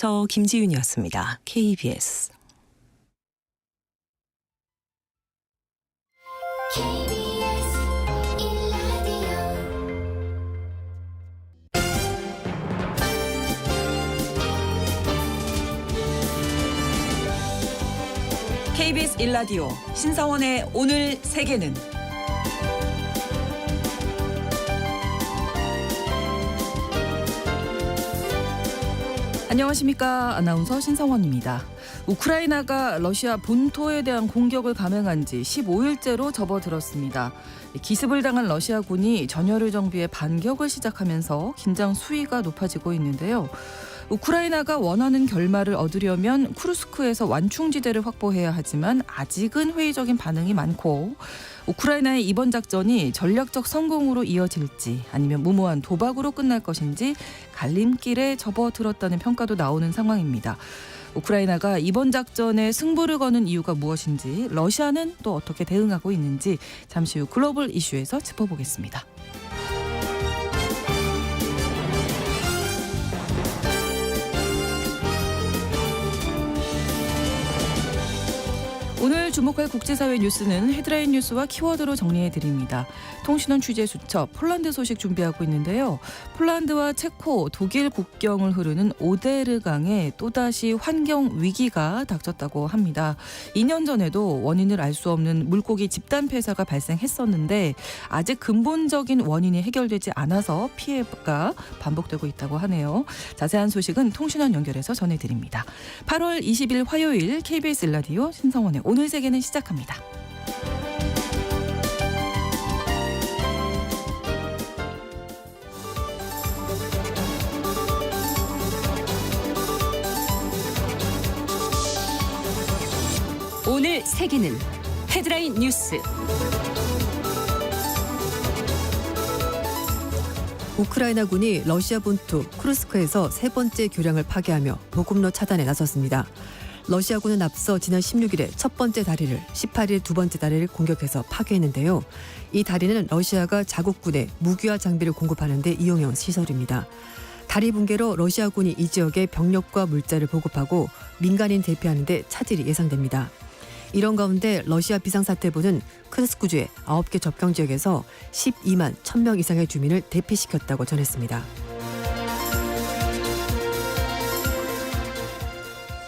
저 김지윤이었습니다. KBS. KBS 1라디오 KBS 1라디오 신성원의 오늘 세계는 안녕하십니까. 아나운서 신성원입니다. 우크라이나가 러시아 본토에 대한 공격을 감행한 지 15일째로 접어들었습니다. 기습을 당한 러시아군이 전열을 정비해 반격을 시작하면서 긴장 수위가 높아지고 있는데요. 우크라이나가 원하는 결말을 얻으려면 쿠르스크에서 완충지대를 확보해야 하지만 아직은 회의적인 반응이 많고, 우크라이나의 이번 작전이 전략적 성공으로 이어질지 아니면 무모한 도박으로 끝날 것인지 갈림길에 접어들었다는 평가도 나오는 상황입니다. 우크라이나가 이번 작전에 승부를 거는 이유가 무엇인지, 러시아는 또 어떻게 대응하고 있는지 잠시 후 글로벌 이슈에서 짚어보겠습니다. 오늘 주목할 국제사회 뉴스는 헤드라인 뉴스와 키워드로 정리해드립니다. 통신원 취재 수첩 폴란드 소식 준비하고 있는데요. 폴란드와 체코, 독일 국경을 흐르는 오데르강에 또다시 환경 위기가 닥쳤다고 합니다. 2년 전에도 원인을 알 수 없는 물고기 집단 폐사가 발생했었는데 아직 근본적인 원인이 해결되지 않아서 피해가 반복되고 있다고 하네요. 자세한 소식은 통신원 연결해서 전해드립니다. 8월 20일 화요일 KBS 1라디오 신성원의 오늘 세계는 시작합니다. 오늘 세계는 헤드라인 뉴스. 우크라이나군이 러시아 본토 쿠르스크에서 세 번째 교량을 파괴하며 보급로 차단에 나섰습니다. 러시아군은 앞서 지난 16일에 첫 번째 다리를, 18일에 두 번째 다리를 공격해서 파괴했는데요. 이 다리는 러시아가 자국군에 무기와 장비를 공급하는 데 이용해온 시설입니다. 다리 붕괴로 러시아군이 이 지역에 병력과 물자를 보급하고 민간인 대피하는 데 차질이 예상됩니다. 이런 가운데 러시아 비상사태부는 크르스크주의 9개 접경 지역에서 12만 1000명 이상의 주민을 대피시켰다고 전했습니다.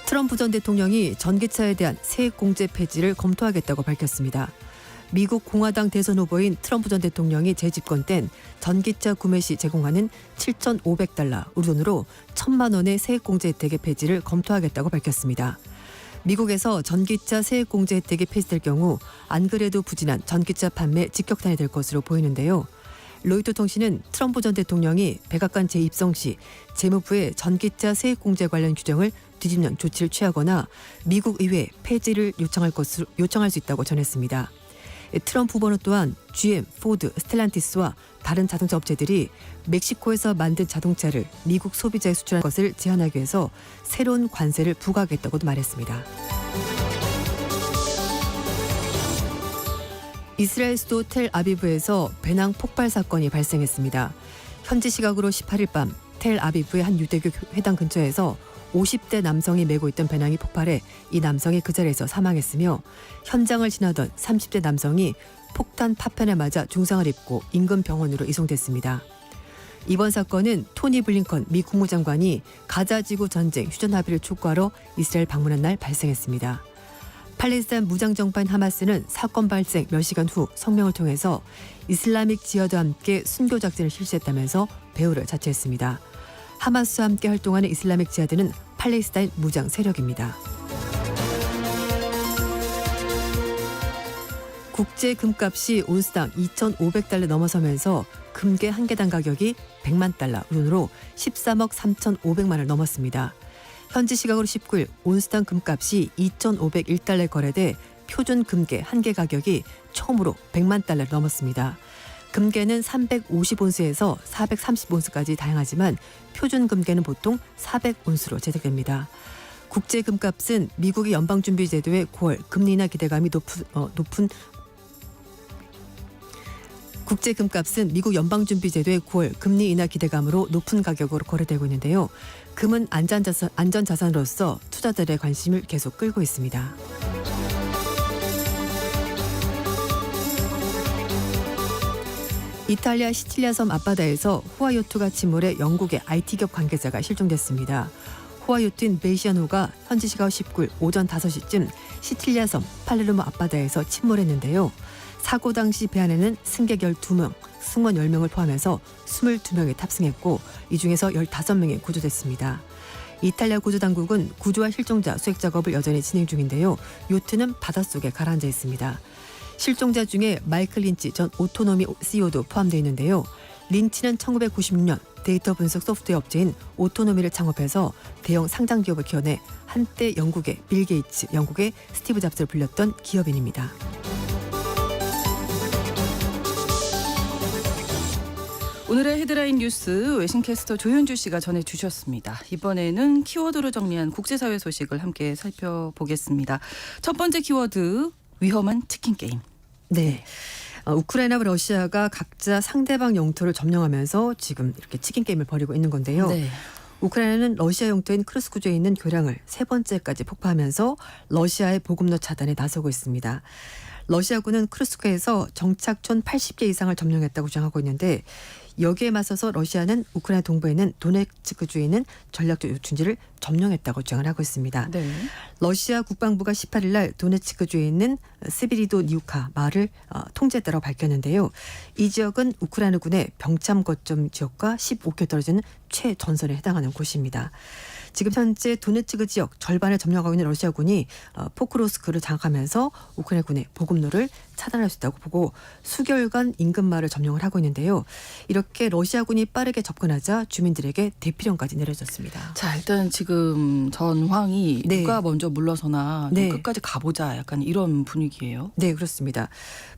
트럼프 전 대통령이 전기차에 대한 세액공제 폐지를 검토하겠다고 밝혔습니다. 미국 공화당 대선 후보인 트럼프 전 대통령이 재집권 땐 전기차 구매 시 제공하는 $7,500, 우리 돈으로 1,000만 원의 세액공제 혜택의 폐지를 검토하겠다고 밝혔습니다. 미국에서 전기차 세액공제 혜택이 폐지될 경우 안 그래도 부진한 전기차 판매 직격탄이 될 것으로 보이는데요. 로이터 통신은 트럼프 전 대통령이 백악관 재입성 시 재무부에 전기차 세액공제 관련 규정을 뒤집는 조치를 취하거나 미국 의회에 폐지를 요청할 수 있다고 전했습니다. 트럼프 후보는 또한 GM, 포드, 스텔란티스와 다른 자동차 업체들이 멕시코에서 만든 자동차를 미국 소비자에 수출할 것을 제한하기 위해서 새로운 관세를 부과하겠다고도 말했습니다. 이스라엘 수도 텔아비브에서 배낭 폭발 사건이 발생했습니다. 현지 시각으로 18일 밤 텔아비브의 한 유대교 회당 근처에서 50대 남성이 메고 있던 배낭이 폭발해 이 남성이 그 자리에서 사망했으며, 현장을 지나던 30대 남성이 폭탄 파편에 맞아 중상을 입고 인근 병원으로 이송됐습니다. 이번 사건은 토니 블링컨 미 국무장관이 가자지구 전쟁 휴전 합의를 촉구하러 이스라엘 방문한 날 발생했습니다. 팔레스타인 무장정파인 하마스는 사건 발생 몇 시간 후 성명을 통해서 이슬라믹 지하드와 함께 순교 작전을 실시했다면서 배후를 자처했습니다. 하마스와 함께 활동하는 이슬라믹 지하드는 팔레스타인 무장 세력입니다. 국제 금값이 온스당 $2,500 넘어서면서 금괴 한 개당 가격이 $1,000,000, 돈으로 13억 3,500만을 넘었습니다. 현지 시각으로 19일 온스당 금값이 $2,501에 거래돼 표준 금괴 한 개 가격이 처음으로 $1,000,000를 넘었습니다. 금괴는 350온스에서 430온스까지 다양하지만 표준 금괴는 보통 400온스로 제작됩니다. 국제 금값은 미국의 연방준비제도의 9월 금리 인하 기대감이 높은 국제 금값은 미국 연방준비제도의 9월 금리 인하 기대감으로 높은 가격으로 거래되고 있는데요. 금은 안전자산으로서 투자들의 관심을 계속 끌고 있습니다. 이탈리아 시칠리아 섬 앞바다에서 호아요트가 침몰해 영국의 IT기업 관계자가 실종됐습니다. 호아요트인 베이시아노가 현지 시각 19일 오전 5시쯤 시칠리아 섬 팔레르모 앞바다에서 침몰했는데요. 사고 당시 배 안에는 승객 12명, 승무원 10명을 포함해서 22명이 탑승했고 이 중에서 15명이 구조됐습니다. 이탈리아 구조당국은 구조와 실종자 수색 작업을 여전히 진행 중인데요. 요트는 바닷속에 가라앉아 있습니다. 실종자 중에 마이클 린치 전 오토노미 CEO도 포함되어 있는데요. 린치는 1996년 데이터 분석 소프트웨어 업체인 오토노미를 창업해서 대형 상장 기업을 키워내 한때 영국의 빌 게이츠, 영국의 스티브 잡스를 불렸던 기업인입니다. 오늘의 헤드라인 뉴스 외신캐스터 조윤주 씨가 전해주셨습니다. 이번에는 키워드로 정리한 국제사회 소식을 함께 살펴보겠습니다. 첫 번째 키워드 위험한 치킨 게임. 네. 우크라이나와 러시아가 각자 상대방 영토를 점령하면서 지금 이렇게 치킨 게임을 벌이고 있는 건데요. 네. 우크라이나는 러시아 영토인 크루스크주에 있는 교량을 세 번째까지 폭파하면서 러시아의 보급로 차단에 나서고 있습니다. 러시아군은 크루스크에서 정착촌 80개 이상을 점령했다고 주장하고 있는데 여기에 맞서서 러시아는 우크라이나 동부에 있는 도네츠크주에 있는 전략적 요충지를 점령했다고 주장을 하고 있습니다. 네. 러시아 국방부가 18일 날 도네츠크주에 있는 스비리도 니우카 마을을 통제했다고 밝혔는데요. 이 지역은 우크라이나군의 병참 거점 지역과 15km 떨어지는 최전선에 해당하는 곳입니다. 지금 현재 도네츠크 지역 절반을 점령하고 있는 러시아군이 포크로스크를 장악하면서 우크라이나군의 보급로를 차단할 수 있다고 보고 수개월간 인근 마을을 점령을 하고 있는데요. 이렇게 러시아군이 빠르게 접근하자 주민들에게 대피령까지 내려졌습니다. 자, 일단 지금 전황이 네. 누가 먼저 물러서나 좀 네. 끝까지 가보자 약간 이런 분위기예요. 네, 그렇습니다.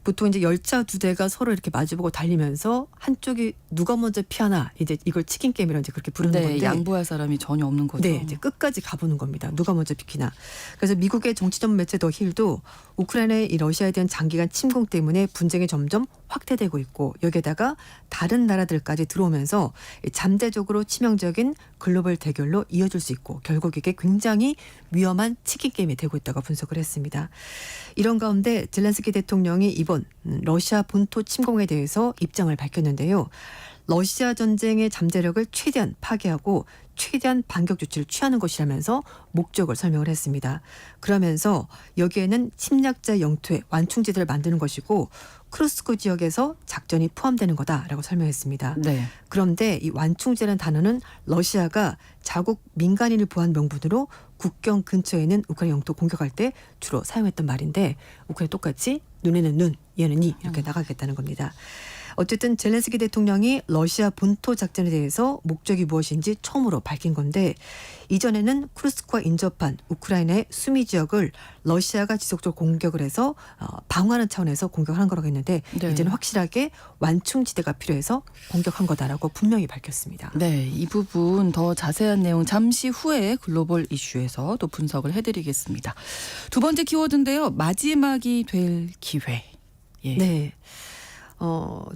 보통 이제 열차 두 대가 서로 이렇게 마주보고 달리면서 한쪽이 누가 먼저 피하나 이제 이걸 치킨 게임이라고 이제 그렇게 부르는 네, 건데 양보할 사람이 전혀 없는 거죠. 네, 이제 끝까지 가보는 겁니다. 누가 먼저 비키나. 그래서 미국의 정치 전문 매체 더 힐도 우크라이나의 이 러시아에 대한 장기간 침공 때문에 분쟁이 점점 확대되고 있고 여기에다가 다른 나라들까지 들어오면서 잠재적으로 치명적인 글로벌 대결로 이어질 수 있고 결국 이게 굉장히 위험한 치킨 게임이 되고 있다고 분석을 했습니다. 이런 가운데 젤렌스키 대통령이 이번 러시아 본토 침공에 대해서 입장을 밝혔는데요. 러시아 전쟁의 잠재력을 최대한 파괴하고 최대한 반격 조치를 취하는 것이라면서 목적을 설명을 했습니다. 그러면서 여기에는 침략자 영토의 완충지대를 만드는 것이고 크루스크 지역에서 작전이 포함되는 거다라고 설명했습니다. 네. 그런데 이 완충지대라는 단어는 러시아가 자국 민간인을 보호한 명분으로 국경 근처에 있는 우크라이나 영토 공격할 때 주로 사용했던 말인데 우크라이나 똑같이 눈에는 눈, 얘는 이 이렇게 나가겠다는 겁니다. 어쨌든 젤렌스키 대통령이 러시아 본토 작전에 대해서 목적이 무엇인지 처음으로 밝힌 건데 이전에는 크루스크와 인접한 우크라이나의 수미 지역을 러시아가 지속적으로 공격을 해서 방어하는 차원에서 공격한 거라고 했는데 네. 이제는 확실하게 완충지대가 필요해서 공격한 거다라고 분명히 밝혔습니다. 네, 이 부분 더 자세한 내용 잠시 후에 글로벌 이슈에서 또 분석을 해드리겠습니다. 두 번째 키워드인데요. 마지막이 될 기회. 예. 네.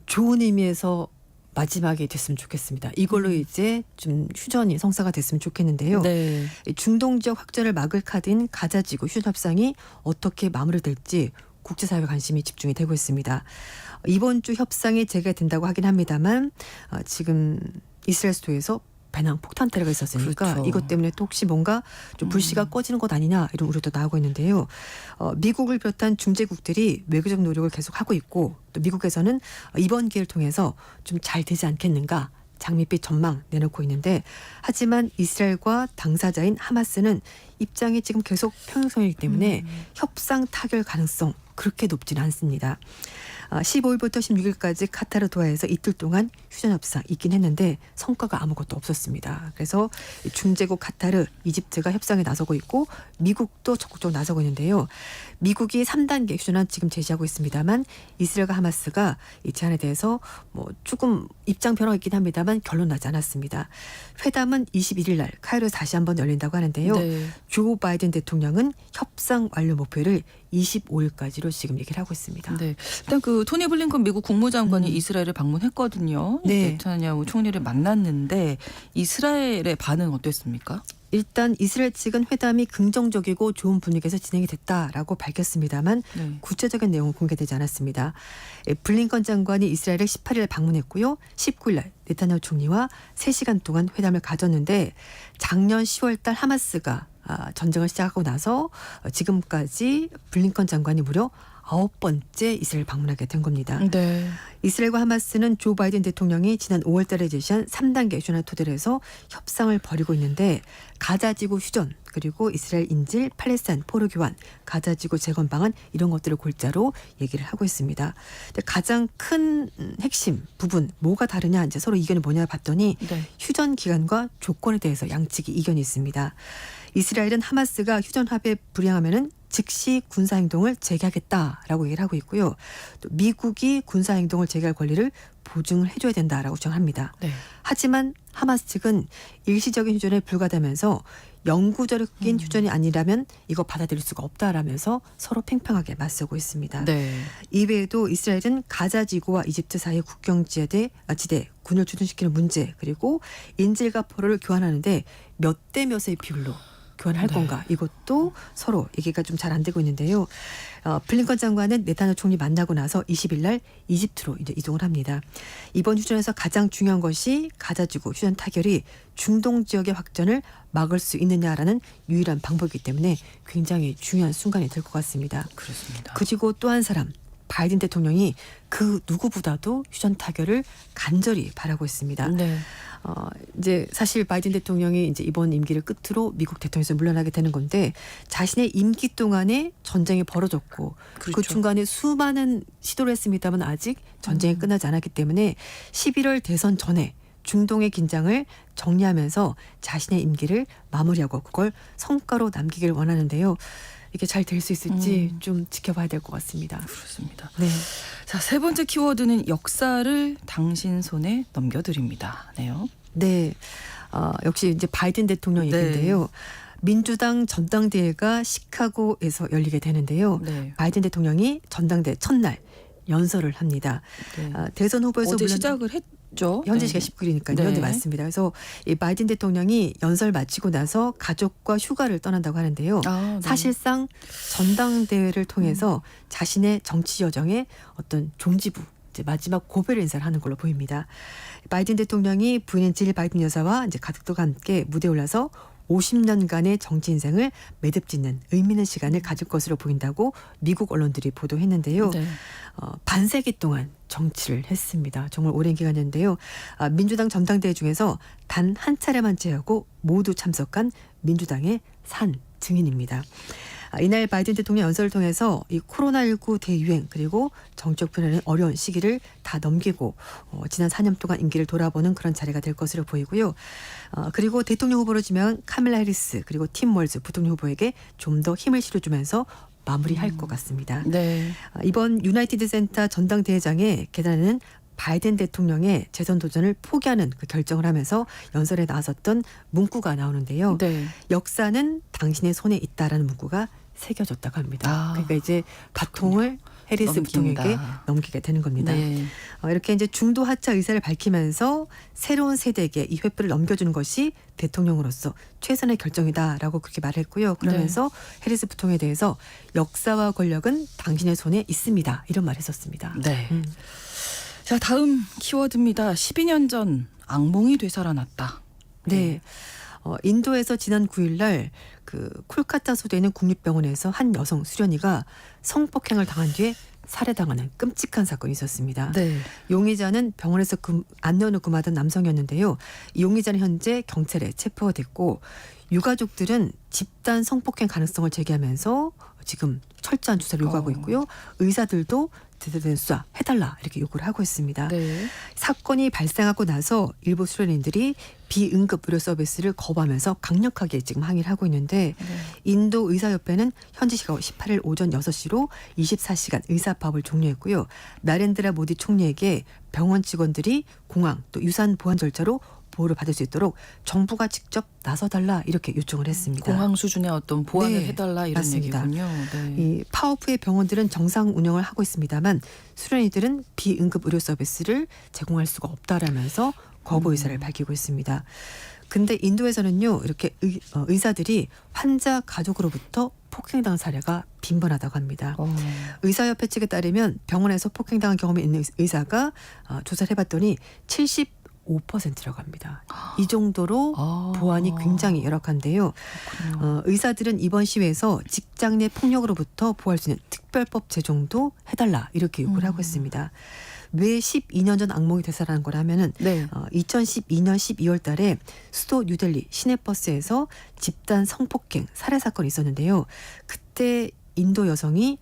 좋은 의미에서 마지막이 됐으면 좋겠습니다. 이걸로 이제 좀 휴전이 성사가 됐으면 좋겠는데요. 네. 중동 지역 확전을 막을 카드인 가자지구 휴전 협상이 어떻게 마무리될지 국제사회 관심이 집중이 되고 있습니다. 이번 주 협상이 재개된다고 하긴 합니다만 지금 이스라엘 수도에서 배낭 폭탄 테러가 있었으니까 그렇죠. 이것 때문에 또 혹시 뭔가 좀 불씨가 꺼지는 것 아니냐 이런 우려도 나오고 있는데요. 미국을 비롯한 중재국들이 외교적 노력을 계속하고 있고 또 미국에서는 이번 기회를 통해서 좀 잘 되지 않겠는가 장밋빛 전망 내놓고 있는데 하지만 이스라엘과 당사자인 하마스는 입장이 지금 계속 평행선이기 때문에 협상 타결 가능성 그렇게 높지는 않습니다. 15일부터 16일까지 카타르 도하에서 이틀 동안 휴전 협상 있긴 했는데 성과가 아무것도 없었습니다. 그래서 중재국 카타르, 이집트가 협상에 나서고 있고 미국도 적극적으로 나서고 있는데요. 미국이 3단계 휴전안 지금 제시하고 있습니다만 이스라엘과 하마스가 이 제안에 대해서 뭐 조금 입장 변화가 있긴 합니다만 결론 나지 않았습니다. 회담은 21일 날 카이로에서 다시 한번 열린다고 하는데요. 네. 조 바이든 대통령은 협상 완료 목표를 25일까지로 지금 얘기를 하고 있습니다. 네. 일단 그 그 토니 블링컨 미국 국무장관이 이스라엘을 방문했거든요. 네. 네타냐후 총리를 만났는데 이스라엘의 반응 어땠습니까? 일단 이스라엘 측은 회담이 긍정적이고 좋은 분위기에서 진행이 됐다라고 밝혔습니다만 네. 구체적인 내용은 공개되지 않았습니다. 블링컨 장관이 이스라엘을 18일 방문했고요. 19일 날 네타냐후 총리와 3시간 동안 회담을 가졌는데 작년 10월 달 하마스가 전쟁을 시작하고 나서 지금까지 블링컨 장관이 무려 9번째 이스라엘 방문하게 된 겁니다. 네. 이스라엘과 하마스는 조 바이든 대통령이 지난 5월 달에 제시한 3단계 휴전을 토대로 해서 협상을 벌이고 있는데 가자지구 휴전 그리고 이스라엘 인질 팔레스타인 포로 교환 가자지구 재건 방안 이런 것들을 골자로 얘기를 하고 있습니다. 근데 가장 큰 핵심 부분 뭐가 다르냐 이제 서로 이견이 뭐냐 봤더니 네. 휴전 기간과 조건에 대해서 양측이 이견이 있습니다. 이스라엘은 하마스가 휴전 합의에 불이행하면은 즉시 군사행동을 재개하겠다라고 얘기를 하고 있고요. 또 미국이 군사행동을 재개할 권리를 보증을 해줘야 된다라고 주장합니다. 네. 하지만 하마스 측은 일시적인 휴전에 불과하다면서 영구적인 휴전이 아니라면 이거 받아들일 수가 없다라면서 서로 팽팽하게 맞서고 있습니다. 네. 이외에도 이스라엘은 가자지구와 이집트 사이 국경지대 군을 주둔시키는 문제 그리고 인질과 포로를 교환하는데 몇 대 몇의 비율로 교환할 건가 이것도 서로 얘기가 좀 잘 안 되고 있는데요. 블링컨 장관은 네타냐후 총리 만나고 나서 20일 날 이집트로 이제 이동을 합니다. 이번 휴전에서 가장 중요한 것이 가자지구 휴전 타결이 중동 지역의 확전을 막을 수 있느냐라는 유일한 방법이기 때문에 굉장히 중요한 순간이 될 것 같습니다. 그렇습니다. 그리고 또 한 사람 바이든 대통령이 그 누구보다도 휴전 타결을 간절히 바라고 있습니다. 네. 이제 사실 바이든 대통령이 이제 이번 임기를 끝으로 미국 대통령에서 물러나게 되는 건데 자신의 임기 동안에 전쟁이 벌어졌고 그 그렇죠. 중간에 수많은 시도를 했습니다만 아직 전쟁이 끝나지 않았기 때문에 11월 대선 전에 중동의 긴장을 정리하면서 자신의 임기를 마무리하고 그걸 성과로 남기길 원하는데요. 이게 잘 될 수 있을지 좀 지켜봐야 될 것 같습니다. 그렇습니다. 네. 자, 세 번째 키워드는 역사를 당신 손에 넘겨드립니다. 네요. 네. 역시 이제 바이든 대통령 네. 얘기인데요. 민주당 전당대회가 시카고에서 열리게 되는데요. 네. 바이든 대통령이 전당대 첫날 연설을 합니다. 네. 대선 후보에서 어제 물론 시작을 했죠. 현재 네. 시간 19일이니까요. 네. 네, 맞습니다. 그래서 이 바이든 대통령이 연설 마치고 나서 가족과 휴가를 떠난다고 하는데요. 네. 사실상 전당대회를 통해서 자신의 정치 여정의 어떤 종지부 이제 마지막 고별 인사를 하는 걸로 보입니다. 바이든 대통령이 부인인 질 바이든 여사와 이제 가족들과 함께 무대에 올라서 50년간의 정치 인생을 매듭짓는 의미 있는 시간을 가질 것으로 보인다고 미국 언론들이 보도했는데요. 네. 반세기 동안 정치를 했습니다. 정말 오랜 기간이었는데요. 민주당 전당대회 중에서 단 한 차례만 제외하고 모두 참석한 민주당의 산 증인입니다. 이날 바이든 대통령 연설을 통해서 이 코로나19 대유행 그리고 정책 변화의 어려운 시기를 다 넘기고 지난 4년 동안 임기를 돌아보는 그런 자리가 될 것으로 보이고요. 그리고 대통령 후보로 지명한 카밀라 해리스 그리고 팀 월즈 부통령 후보에게 좀 더 힘을 실어주면서 마무리할 것 같습니다. 네. 이번 유나이티드 센터 전당대회장에 계단에는 바이든 대통령의 재선 도전을 포기하는 그 결정을 하면서 연설에 나섰던 문구가 나오는데요. 네. 역사는 당신의 손에 있다라는 문구가 새겨졌다고 합니다. 그러니까 이제 바통을 해리스 넘긴다. 부통령에게 넘기게 되는 겁니다. 네. 이렇게 이제 중도 하차 의사를 밝히면서 새로운 세대에게 이 횃불을 넘겨주는 것이 대통령으로서 최선의 결정이다라고 그렇게 말했고요. 그러면서 해리스 부통령에 대해서 역사와 권력은 당신의 손에 있습니다. 이런 말을 했었습니다. 네. 자, 다음 키워드입니다. 12년 전 악몽이 되살아났다. 네. 인도에서 지난 9일 날 그 콜카타 소재에 있는 국립병원에서 한 여성 수련이가 성폭행을 당한 뒤에 살해당하는 끔찍한 사건이 있었습니다. 네. 용의자는 병원에서 안면을 금하던 남성이었는데요. 이 용의자는 현재 경찰에 체포가 됐고 유가족들은 집단 성폭행 가능성을 제기하면서 지금 철저한 조사를 요구하고 있고요. 의사들도 제대로 된 수사 해달라 이렇게 요구를 하고 있습니다. 네. 사건이 발생하고 나서 일부 수련인들이 비응급 의료 서비스를 거부하면서 강력하게 지금 항의를 하고 있는데 인도 의사협회는 현지 시각 18일 오전 6시로 24시간 의사파업을 종료했고요. 나렌드라 모디 총리에게 병원 직원들이 공항 또 유산 보안 절차로 보호를 받을 수 있도록 정부가 직접 나서달라 이렇게 요청을 했습니다. 공항 수준의 어떤 보완을 네, 해달라 이런 맞습니다. 얘기군요. 네. 이 파워프의 병원들은 정상 운영을 하고 있습니다만 수련이들은 비응급 의료 서비스를 제공할 수가 없다라면서 거부 의사를 밝히고 있습니다. 근데 인도에서는요 이렇게 의사들이 환자 가족으로부터 폭행당한 사례가 빈번하다고 합니다. 의사협회 측에 따르면 병원에서 폭행당한 경험이 있는 의사가 조사를 해봤더니 75%라고 합니다. 이 정도로 보안이 굉장히 열악한데요. 의사들은 이번 시위에서 직장 내 폭력으로부터 보호할 수 있는 특별법 제정도 해달라 이렇게 요구를 하고 있습니다. 왜 12년 전 악몽이 되살아난 거라면은 네. 2012년 12월 달에 수도 뉴델리 시내버스에서 집단 성폭행 살해 사건이 있었는데요. 그때 인도 여성이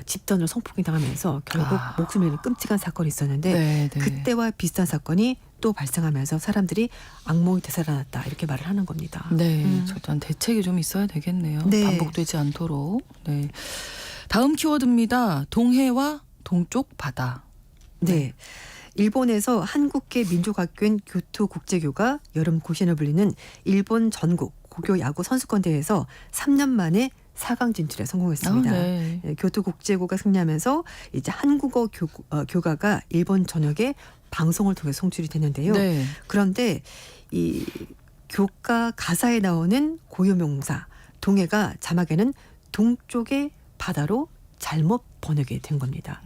집단으로 성폭행 당하면서 결국 목숨을 잃는 끔찍한 사건이 있었는데 네, 네. 그때와 비슷한 사건이 또 발생하면서 사람들이 악몽이 되살아났다 이렇게 말을 하는 겁니다. 네, 절단 대책이 좀 있어야 되겠네요. 네. 반복되지 않도록. 네. 다음 키워드입니다. 동해와 동쪽 바다. 네. 일본에서 한국계 민족학교인 교토국제교가 여름 고시원을 불리는 일본 전국 고교 야구 선수권 대회에서 3년 만에 4강 진출에 성공했습니다. 네. 교토국제고가 승리하면서 이제 한국어 교가가 일본 전역에 방송을 통해 송출이 됐는데요. 네. 그런데 이 교가 가사에 나오는 고유명사 동해가 자막에는 동쪽의 바다로 잘못 번역이 된 겁니다.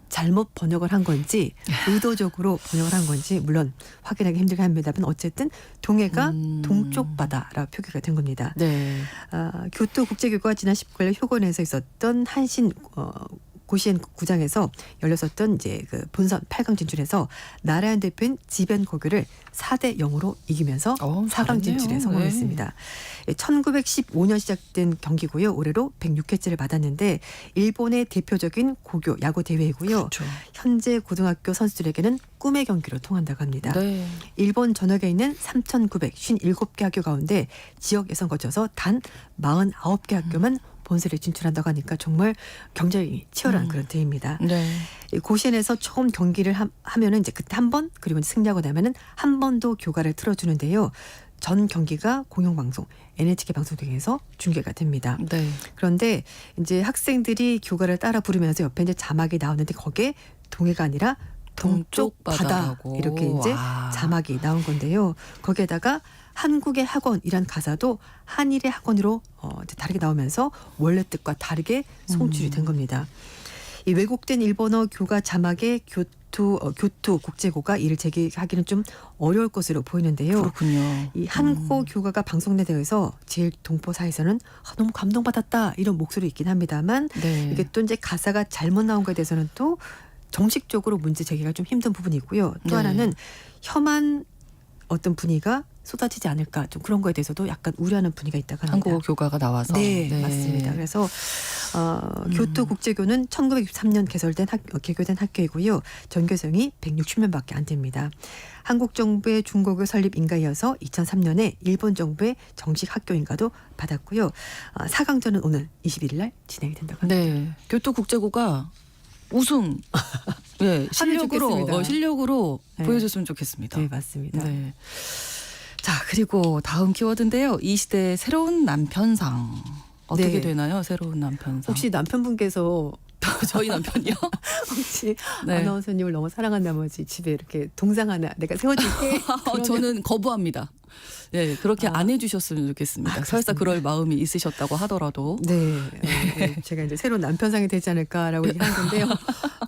잘못 번역을 한 건지 의도적으로 번역을 한 건지 물론 확인하기 힘들긴 합니다만 어쨌든 동해가 동쪽 바다라고 표기가 된 겁니다. 네. 교토국제교가 지난 19일 효건에서 있었던 한신 고시엔 구장에서 열렸었던 이제 그 본선 8강 진출해서 나라현 대표인 지벤 고교를 4대 0으로 이기면서 4강 진출에 성공했습니다. 1915년 시작된 경기고요. 올해로 106회째를 받았는데 일본의 대표적인 고교 야구 대회이고요. 그렇죠. 현재 고등학교 선수들에게는 꿈의 경기로 통한다고 합니다. 네. 일본 전역에 있는 3,957개 학교 가운데 지역 예선 거쳐서 단 49개 학교만 본선에 진출한다고 하니까 정말 경쟁이 치열한 그런 대회입니다. 네. 고시원에서 처음 경기를 하면은 이제 그때 한 번 그리고 이제 승리하고 나면은 한 번 더 교가를 틀어주는데요. 전 경기가 공영방송 NHK 방송 등에서 중계가 됩니다. 네. 그런데 이제 학생들이 교가를 따라 부르면서 옆에 이제 자막이 나오는데 거기에 동해가 아니라 동쪽 바다 바다라고. 이렇게 이제 와. 자막이 나온 건데요. 거기에다가 한국의 학원이란 가사도 한일의 학원으로 이제 다르게 나오면서 원래 뜻과 다르게 송출이 된 겁니다. 이 왜곡된 일본어 교가 자막에 교토 국제고가 이를 제기하기는 좀 어려울 것으로 보이는데요. 그렇군요. 이 한국어 교가가 방송된 데에서 제일 동포사에서는 너무 감동받았다 이런 목소리 있긴 합니다만 네. 이게 또 이제 가사가 잘못 나온 거에 대해서는 또 정식적으로 문제 제기가 좀 힘든 부분이 있고요. 또 네. 하나는 혐한 어떤 분위기가 쏟아지지 않을까 좀 그런 거에 대해서도 약간 우려하는 분위기가 있다고 합니다. 한국어 교가가 나와서. 네, 맞습니다. 그래서 교토국제교는 1963년 개교된 학교이고요. 전교생이 160명밖에 안 됩니다. 한국 정부의 중고교 설립 인가이어서 2003년에 일본 정부의 정식 학교 인가도 받았고요. 4강전은 오늘 21일 날 진행이 된다고 합니다. 네. 교토국제고가 우승. 네, 좋겠습니다. 실력으로 네. 보여줬으면 좋겠습니다. 네, 맞습니다. 네. 자, 그리고 다음 키워드인데요. 이 시대의 새로운 남편상. 어떻게 네. 되나요? 새로운 남편상. 혹시 남편분께서 저희 남편이요? 혹시 네. 아나운서님을 너무 사랑한 나머지 집에 이렇게 동상 하나 내가 세워줄게. 저는 거부합니다. 네, 그렇게 안 해주셨으면 좋겠습니다. 설사 그럴 마음이 있으셨다고 하더라도. 네, 제가 이제 새로운 남편상이 되지 않을까라고 얘기한 건데요.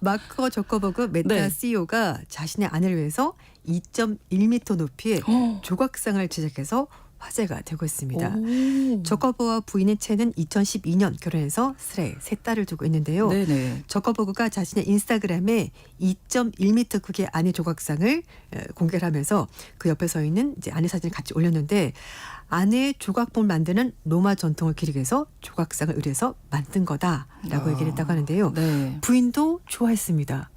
마크 저커버그 메타 네. CEO가 자신의 아내를 위해서 2.1m 높이의 조각상을 제작해서 화제가 되고 있습니다. 오. 저커버그와 부인의 채는 2012년 결혼해서 세 딸을 두고 있는데요. 네네. 저커버그가 자신의 인스타그램에 2.1m 크기의 아내 조각상을 공개를 하면서 그 옆에 서 있는 이제 아내 사진을 같이 올렸는데 아내의 조각품을 만드는 로마 전통을 기리해서 조각상을 의뢰해서 만든 거다라고 얘기를 했다고 하는데요. 네. 부인도 좋아했습니다.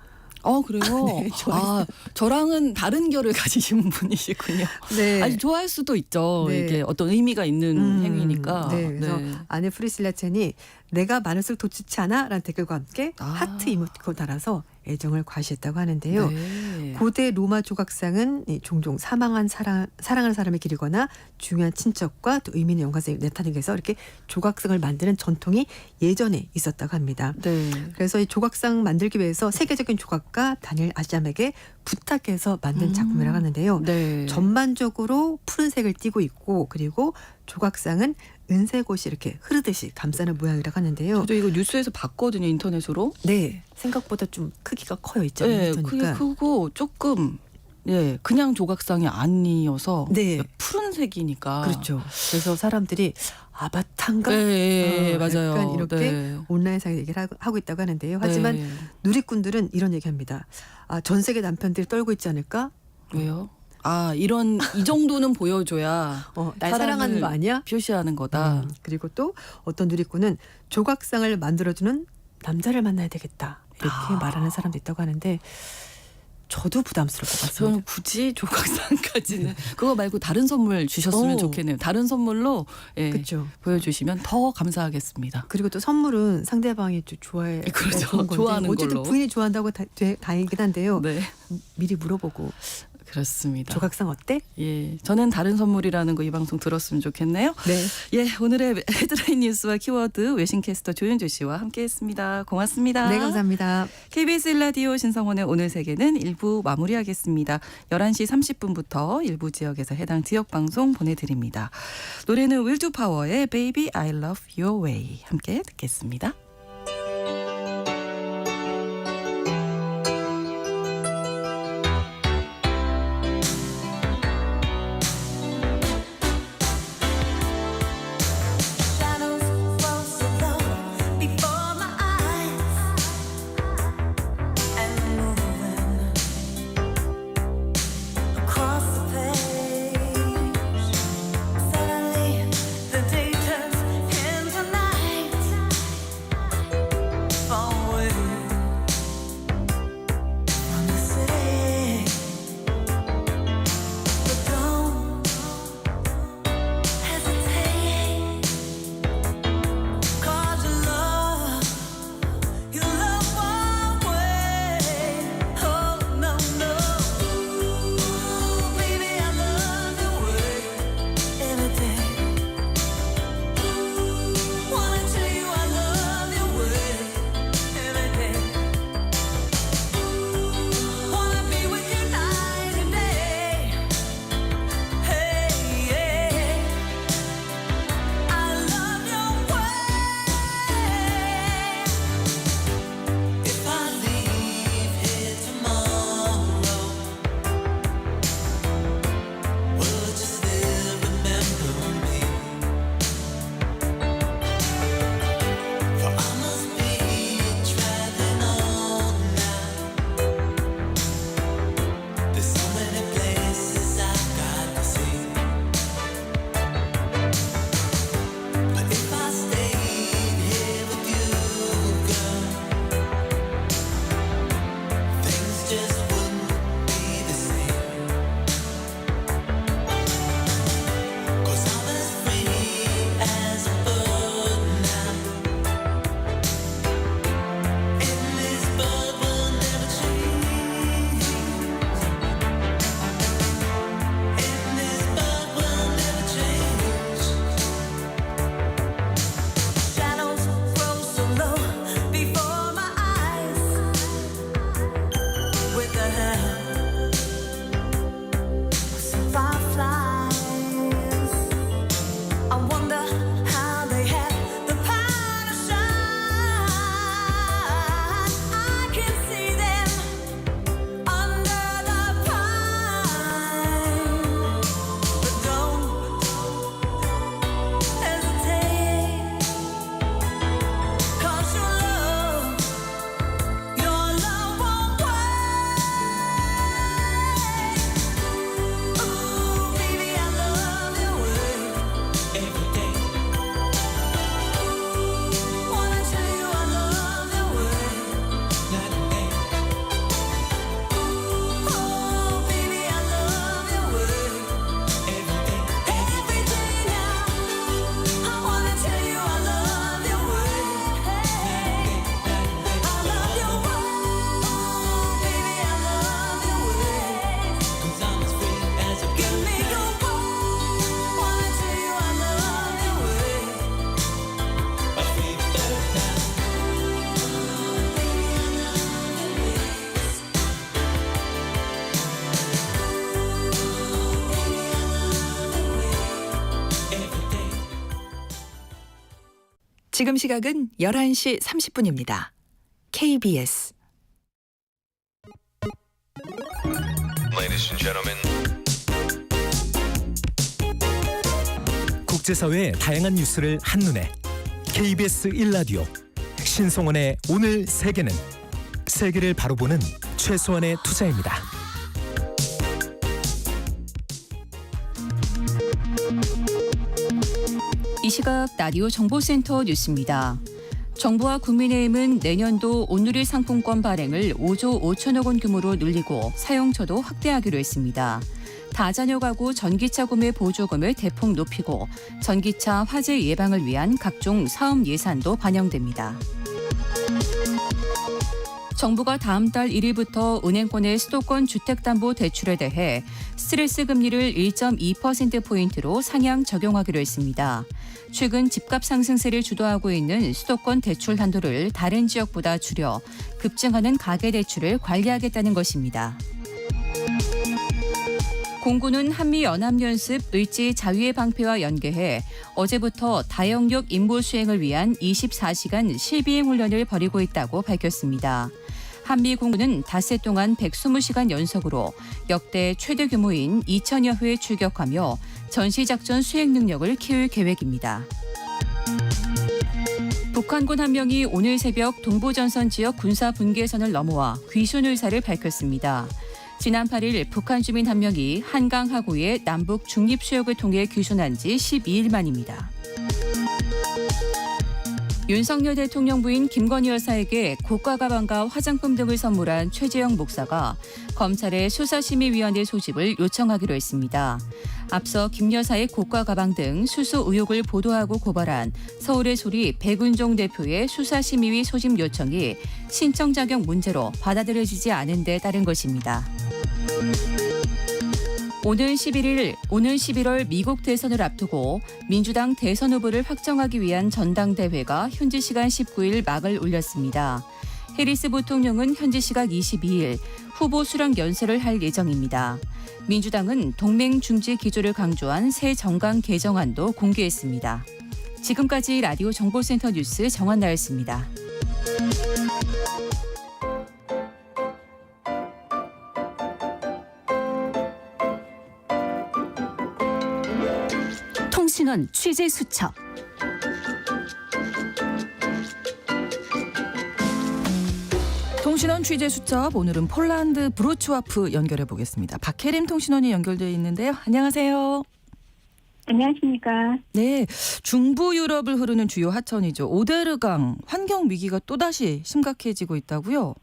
그래요? 네, 좋아했어요. 저랑은 다른 결을 가지신 분이시군요. 네. 아니, 좋아할 수도 있죠. 네. 이게 어떤 의미가 있는 행위니까. 네, 그래서 네. 아내 프리실라 첸이 내가 많을수록 더 좋지 않아? 라는 댓글과 함께 아. 하트 이모티콘 달아서 애정을 과시했다고 하는데요. 네. 고대 로마 조각상은 종종 사랑하는 사람을 기리거나 중요한 친척과 또 의미 있는 연관성을 나타내기 위해서 이렇게 조각상을 만드는 전통이 예전에 있었다고 합니다. 네. 그래서 이 조각상 만들기 위해서 세계적인 조각가 다니엘 아샴에게 부탁해서 만든 작품이라고 하는데요. 네. 전반적으로 푸른색을 띠고 있고 그리고 조각상은 은색옷이 이렇게 흐르듯이 감싸는 모양이라고 하는데요. 저도 이거 뉴스에서 봤거든요, 인터넷으로. 네, 생각보다 좀 크기가 커요, 네, 2.2m니까. 크게 크고 조금 그냥 조각상이 아니어서 네. 푸른색이니까. 그렇죠. 그래서 사람들이 아바타인가? 네, 맞아요. 약간 이렇게 네. 온라인상에 얘기를 하고 있다고 하는데요. 하지만 네. 누리꾼들은 이런 얘기합니다. 전 세계 남편들이 떨고 있지 않을까? 왜요? 이 정도는 보여줘야 날 사랑을 사랑하는 거 아니야? 표시하는 거다. 그리고 또 어떤 누리꾼은 조각상을 만들어주는 남자를 만나야 되겠다. 이렇게 말하는 사람도 있다고 하는데 저도 부담스러울 것 같습니다. 저는 굳이 조각상까지는 그거 말고 다른 선물 주셨으면 오. 좋겠네요. 다른 선물로 그렇죠. 보여주시면 더 감사하겠습니다. 그리고 또 선물은 상대방이 좀 좋아해. 그렇죠. 좋은 건데 좋아하는 어쨌든 걸로. 부인이 좋아한다고 다행이긴 한데요. 네, 미리 물어보고 그렇습니다. 조각상 어때? 예, 저는 다른 선물이라는 거 이 방송 들었으면 좋겠네요. 네. 예, 오늘의 헤드라인 뉴스와 키워드 외신캐스터 조윤주 씨와 함께했습니다. 고맙습니다. 네, 감사합니다. KBS 1라디오 신성원의 오늘 세계는 1부 마무리하겠습니다. 11시 30분부터 일부 지역에서 해당 지역 방송 보내드립니다. 노래는 윌드 파워의 Baby I Love Your Way 함께 듣겠습니다. Shadows fall so low before my eyes, and moving across the page. Suddenly, the day turns into night. 지금 시각은 11시 30분입니다. KBS Ladies and gentlemen. 국제사회의 다양한 뉴스를 한눈에 KBS 1라디오 신성원의 오늘 세계는 세계를 바로 보는 최소한의 투자입니다. 이 시각 라디오 정보센터 뉴스입니다. 정부와 국민의힘은 내년도 온누리 상품권 발행을 5조 5천억 원 규모로 늘리고 사용처도 확대하기로 했습니다. 다자녀 가구 전기차 구매 보조금을 대폭 높이고 전기차 화재 예방을 위한 각종 사업 예산도 반영됩니다. 정부가 다음 달 1일부터 은행권의 수도권 주택담보대출에 대해 스트레스 금리를 1.2%포인트로 상향 적용하기로 했습니다. 최근 집값 상승세를 주도하고 있는 수도권 대출 한도를 다른 지역보다 줄여 급증하는 가계대출을 관리하겠다는 것입니다. 공군은 한미연합연습 을지 자위의 방패와 연계해 어제부터 다영역 임무 수행을 위한 24시간 실비행 훈련을 벌이고 있다고 밝혔습니다. 한미 공군은 닷새 동안 120시간 연속으로 역대 최대 규모인 2,000여 회 출격하며 전시작전 수행 능력을 키울 계획입니다. 북한군 한 명이 오늘 새벽 동부전선 지역 군사 분계선을 넘어와 귀순 의사를 밝혔습니다. 지난 8일 북한 주민 한 명이 한강 하구의 남북 중립수역을 통해 귀순한 지 12일 만입니다. 윤석열 대통령 부인 김건희 여사에게 고가 가방과 화장품 등을 선물한 최재형 목사가 검찰의 수사심의위원회 소집을 요청하기로 했습니다. 앞서 김 여사의 고가 가방 등 수수 의혹을 보도하고 고발한 서울의 소리 백운종 대표의 수사심의위 소집 요청이 신청 자격 문제로 받아들여지지 않은 데 따른 것입니다. 오늘 11월 미국 대선을 앞두고 민주당 대선 후보를 확정하기 위한 전당대회가 현지 시간 19일 막을 올렸습니다. 해리스 부통령은 현지 시각 22일 후보 수락 연설을 할 예정입니다. 민주당은 동맹 중지 기조를 강조한 새 정강 개정안도 공개했습니다. 지금까지 라디오 정보센터 뉴스 정한나였습니다. 통신원 취재 수첩. 통신원 취재 수첩, 오늘은 폴란드 브로츠와프 연결해 보겠습니다. 박혜림 통신원이 연결되어 있는데요. 안녕하세요. 안녕하십니까. 네, 중부 유럽을 흐르는 주요 하천이죠. 오데르강 환경 위기가 또다시 심각해지고 있다고요?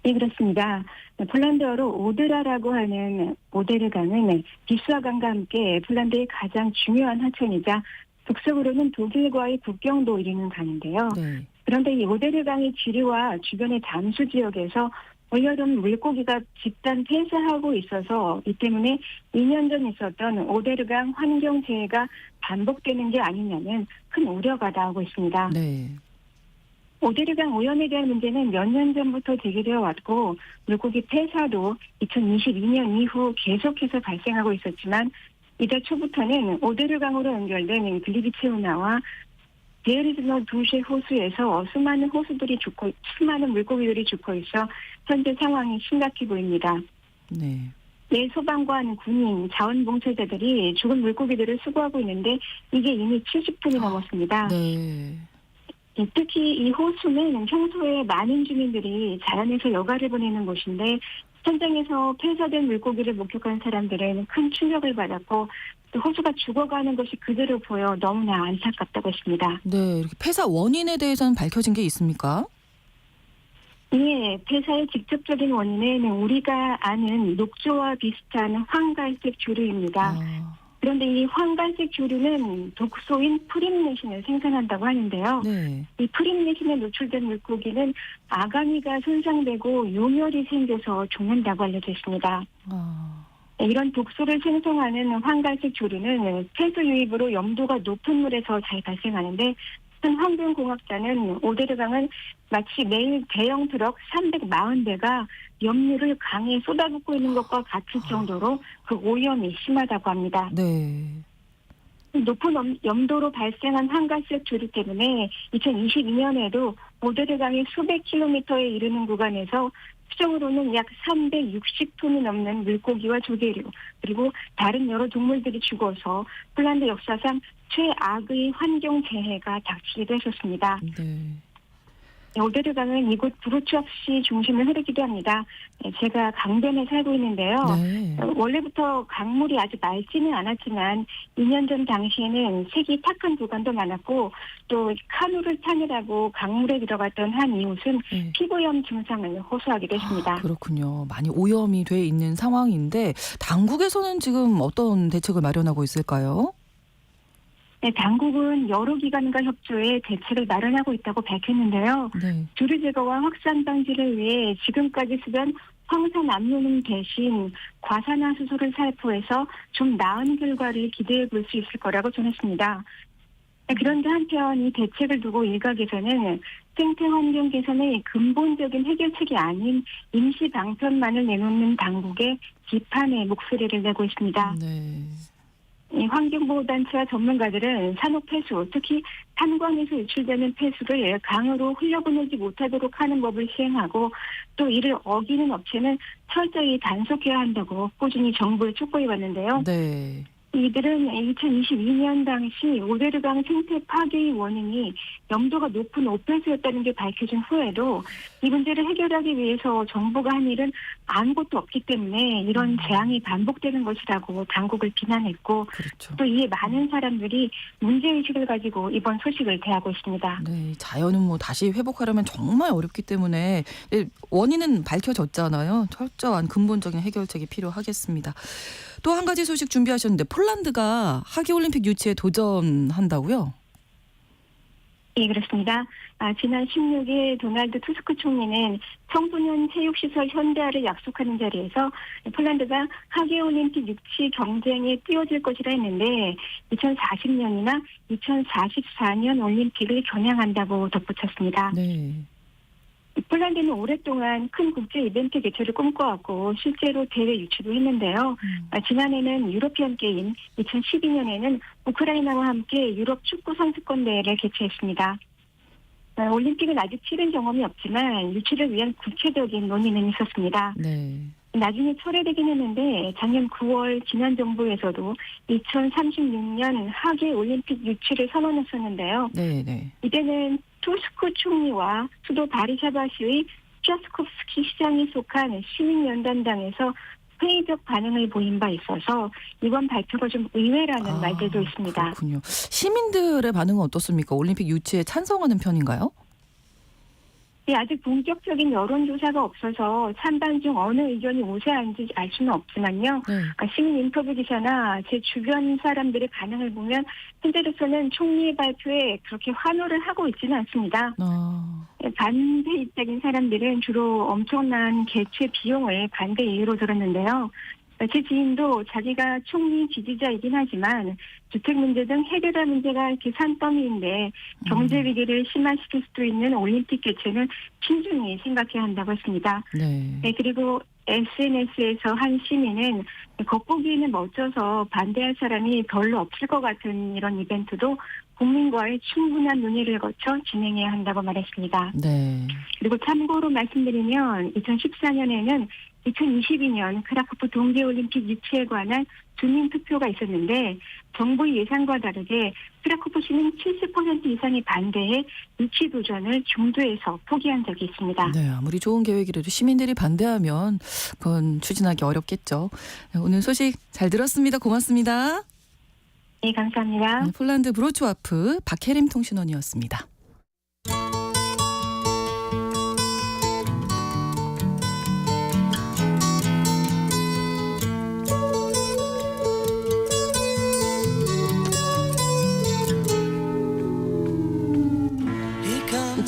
네, 그렇습니다. 폴란드어로 오드라라고 하는 오데르강은 비스와강과 함께 폴란드의 가장 중요한 하천이자 북쪽으로는 독일과의 국경도 이루는 강인데요. 네. 그런데 이 오데르강의 지류와 주변의 담수 지역에서 올여름 물고기가 집단 폐사하고 있어서 이 때문에 2년 전 있었던 오데르강 환경재해가 반복되는 게 아니냐는 큰 우려가 나오고 있습니다. 네. 오데르강 오염에 대한 문제는 몇 년 전부터 제기되어 왔고 물고기 폐사도 2022년 이후 계속해서 발생하고 있었지만 이달 초부터는 오데르강으로 연결된 글리비체우나와 데르즈노 두쉐 호수에서 수많은 물고기들이 죽고 있어 현재 상황이 심각해 보입니다. 네. 소방관, 군인, 자원봉사자들이 죽은 물고기들을 수거하고 있는데 이게 이미 70분이 넘었습니다. 네. 특히 이 호수는 평소에 많은 주민들이 자연에서 여가를 보내는 곳인데 현장에서 폐사된 물고기를 목격한 사람들은 큰 충격을 받았고 또 호수가 죽어가는 것이 그대로 보여 너무나 안타깝다고 했습니다. 네, 이렇게 폐사 원인에 대해서는 밝혀진 게 있습니까? 예, 폐사의 직접적인 원인은 우리가 아는 녹조와 비슷한 황갈색 조류입니다. 그런데 이 황갈색 조류는 독소인 프림네신을 생산한다고 하는데요. 네. 이 프림네신에 노출된 물고기는 아가미가 손상되고 요멸이 생겨서 죽는다고 알려져 있습니다. 이런 독소를 생성하는 황갈색 조류는 폐수 유입으로 염도가 높은 물에서 잘 발생하는데 한 환경공학자는 오데르강은 마치 매일 대형 트럭 340대가 염료를 강에 쏟아붓고 있는 것과 같을 정도로 그 오염이 심하다고 합니다. 네. 높은 염도로 발생한 한가스 조류 때문에 2022년에도 오데르강의 수백 킬로미터에 이르는 구간에서 추정으로는 약 360톤이 넘는 물고기와 조개류 그리고 다른 여러 동물들이 죽어서 폴란드 역사상 최악의 환경 재해가 닥치기도 했었습니다. 네. 오데르강은 이곳 브로츠와프시 중심을 흐르기도 합니다. 제가 강변에 살고 있는데요. 네. 원래부터 강물이 아주 맑지는 않았지만 2년 전 당시에는 색이 탁한 구간도 많았고 또 카누를 타느라고 강물에 들어갔던 한 이웃은 네. 피부염 증상을 호소하기도 했습니다. 그렇군요. 많이 오염이 돼 있는 상황인데 당국에서는 지금 어떤 대책을 마련하고 있을까요? 네, 당국은 여러 기관과 협조해 대책을 마련하고 있다고 밝혔는데요. 네. 조류 제거와 확산 방지를 위해 지금까지 쓰던 황산 압류능 대신 과산화수소를 살포해서 좀 나은 결과를 기대해 볼 수 있을 거라고 전했습니다. 그런데 한편 이 대책을 두고 일각에서는 생태 환경 개선의 근본적인 해결책이 아닌 임시 방편만을 내놓는 당국에 비판의 목소리를 내고 있습니다. 네. 이 환경보호단체와 전문가들은 산업 폐수, 특히 탄광에서 유출되는 폐수를 강으로 흘려보내지 못하도록 하는 법을 시행하고 또 이를 어기는 업체는 철저히 단속해야 한다고 꾸준히 정부에 촉구해왔는데요. 네. 이들은 2022년 당시 오데르강 생태 파괴의 원인이 염도가 높은 오폐수였다는 게 밝혀진 후에도 이 문제를 해결하기 위해서 정부가 한 일은 아무것도 없기 때문에 이런 재앙이 반복되는 것이라고 당국을 비난했고 그렇죠. 또 이에 많은 사람들이 문제의식을 가지고 이번 소식을 대하고 있습니다. 네, 자연은 뭐 다시 회복하려면 정말 어렵기 때문에 원인은 밝혀졌잖아요. 철저한 근본적인 해결책이 필요하겠습니다. 또 한 가지 소식 준비하셨는데 폴란드가 하계올림픽 유치에 도전한다고요? 예, 그렇습니다. 지난 16일 도널드 투스크 총리는 청소년 체육시설 현대화를 약속하는 자리에서 폴란드가 하계올림픽 유치 경쟁에 뛰어들 것이라 했는데 2040년이나 2044년 올림픽을 겨냥한다고 덧붙였습니다. 네. 폴란드는 오랫동안 큰 국제 이벤트 개최를 꿈꿔왔고 실제로 대회 유치도 했는데요. 지난해는 유러피언 게임, 2012년에는 우크라이나와 함께 유럽 축구 선수권 대회를 개최했습니다. 올림픽은 아직 치른 경험이 없지만 유치를 위한 구체적인 논의는 있었습니다. 네. 나중에 철회되긴 했는데 작년 9월 지난 정부에서도 2036년 하계 올림픽 유치를 선언했었는데요. 네, 네. 이때는 투스크 총리와 수도 바리샤바시의 샤스코프스키 시장이 속한 시민연단당에서 회의적 반응을 보인 바 있어서 이번 발표가 좀 의외라는 말들도 있습니다. 그렇군요. 시민들의 반응은 어떻습니까? 올림픽 유치에 찬성하는 편인가요? 예, 아직 본격적인 여론조사가 없어서 찬반 중 어느 의견이 우세한지 알 수는 없지만요. 네. 시민 인터뷰 기사나 제 주변 사람들의 반응을 보면 현재로서는 총리의 발표에 그렇게 환호를 하고 있지는 않습니다. 반대 입장인 사람들은 주로 엄청난 개최 비용을 반대 이유로 들었는데요. 제 지인도 자기가 총리 지지자이긴 하지만 주택 문제 등 해결할 문제가 이렇게 산더미인데 경제 위기를 심화시킬 수도 있는 올림픽 개최는 신중히 생각해야 한다고 했습니다. 네. 그리고 SNS에서 한 시민은 겉보기에는 멋져서 반대할 사람이 별로 없을 것 같은 이런 이벤트도 국민과의 충분한 논의를 거쳐 진행해야 한다고 말했습니다. 네. 그리고 참고로 말씀드리면 2014년에는 2022년 크라쿠프 동계올림픽 유치에 관한 주민투표가 있었는데 정부의 예상과 다르게 크라쿠프시는 70% 이상이 반대해 유치 도전을 중도에서 포기한 적이 있습니다. 네, 아무리 좋은 계획이라도 시민들이 반대하면 그건 추진하기 어렵겠죠. 네, 오늘 소식 잘 들었습니다. 고맙습니다. 네, 감사합니다. 네, 폴란드 브로츠와프 박혜림 통신원이었습니다.